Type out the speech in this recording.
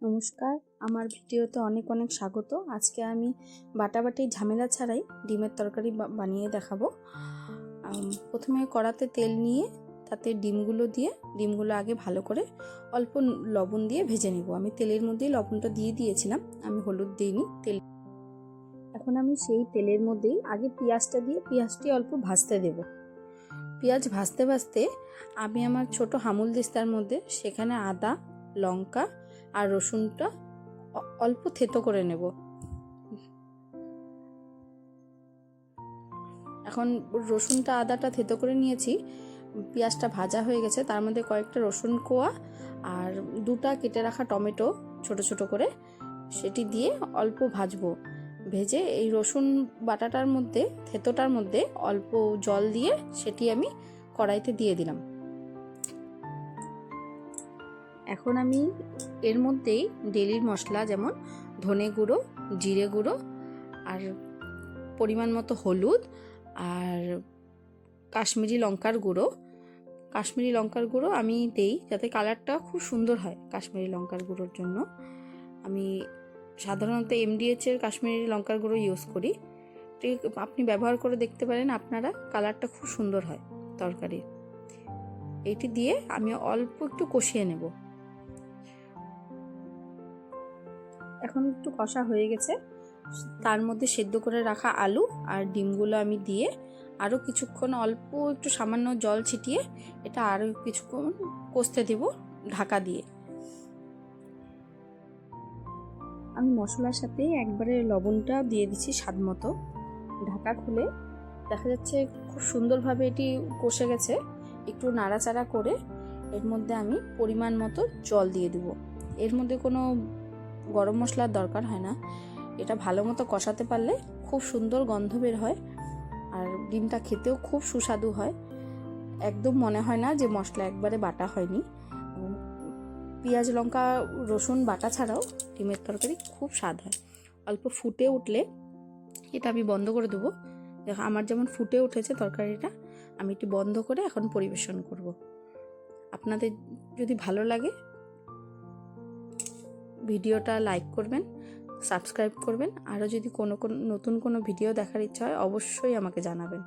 নমস্কার, আমার ভিডিওতে অনেক অনেক স্বাগত। আজকে আমি বাটাবাটি ঝামেলা ছাড়াই ডিমের তরকারি বানিয়ে দেখাবো। প্রথমে কড়াতে তেল নিয়ে তাতে ডিমগুলো আগে ভালো করে অল্প লবণ দিয়ে ভেজে নেব। আমি তেলের মধ্যেই লবণটা দিয়ে দিয়েছিলাম, আমি হলুদ দিইনি। এখন আমি সেই তেলের মধ্যেই আগে পেঁয়াজটা দিয়ে পেঁয়াজটি অল্প ভাজতে দেব। পেঁয়াজ ভাজতে ভাজতে আমি আমার ছোট হামুল দিস্তার মধ্যে সেখানে আদা, লঙ্কা আর রসুনটা অল্প থেতো করে নেব। এখন রসুনটা আদাটা থেতো করে নিয়েছি, পেঁয়াজটা ভাজা হয়ে গেছে। তার মধ্যে কয়েকটা রসুন কোয়া আর দুটা কেটে রাখা টমেটো ছোট ছোট করে সেটি দিয়ে অল্প ভাজবো। ভেজে এই রসুন বাটাটার মধ্যে, থেতোটার মধ্যে অল্প জল দিয়ে সেটি আমি কড়াইতে দিয়ে দিলাম। এখন আমি এর মধ্যেই ডেলির মশলা যেমন ধনে গুঁড়ো, জিরে গুঁড়ো আর পরিমাণ মতো হলুদ আর কাশ্মীরি লঙ্কার গুঁড়ো আমি দেই যাতে কালারটা খুব সুন্দর হয়। কাশ্মীরি লঙ্কার গুঁড়োর জন্য আমি সাধারণত MDH-এর কাশ্মীরি লঙ্কার গুঁড়ো ইউজ করি। ঠিক আপনি ব্যবহার করে দেখতে পারেন, আপনারা কালারটা খুব সুন্দর হয় তরকারি। এইটি দিয়ে আমি অল্প একটু কষিয়ে নেব। এখন একটু কষা হয়ে গেছে, তার মধ্যে সেদ্ধ করে রাখা আলু আর ডিমগুলো আমি দিয়ে আরও কিছুক্ষণ অল্প একটু সামান্য জল ছিটিয়ে এটা আরও কিছুক্ষণ কষতে দেব ঢাকা দিয়ে। আমি মশলার সাথে একবারে লবণটা দিয়ে দিচ্ছি স্বাদ মতো। ঢাকা খুলে দেখা যাচ্ছে খুব সুন্দরভাবে এটি কষে গেছে। একটু নাড়াচাড়া করে এর মধ্যে আমি পরিমাণ মতো জল দিয়ে দেব। এর মধ্যে কোনো গরম মশলার দরকার হয় না। এটা ভালো মতো কষাতে পারলে খুব সুন্দর গন্ধ বের হয় আর ডিমটা খেতেও খুব সুস্বাদু হয়। একদম মনে হয় না যে মশলা একবারে বাটা হয়নি। পেঁয়াজ, লঙ্কা, রসুন বাটা ছাড়াও ডিমের তরকারি খুব স্বাদ হয়। অল্প ফুটে উঠলে এটা আমি বন্ধ করে দেবো। দেখো আমার যেমন ফুটে উঠেছে তরকারিটা, আমি এটি বন্ধ করে এখন পরিবেশন করব। আপনাদের যদি ভালো লাগে ভিডিওটা লাইক করবেন, সাবস্ক্রাইব করবেন। আরও যদি কোনো নতুন কোনো ভিডিও দেখার ইচ্ছা হয় অবশ্যই আমাকে জানাবেন।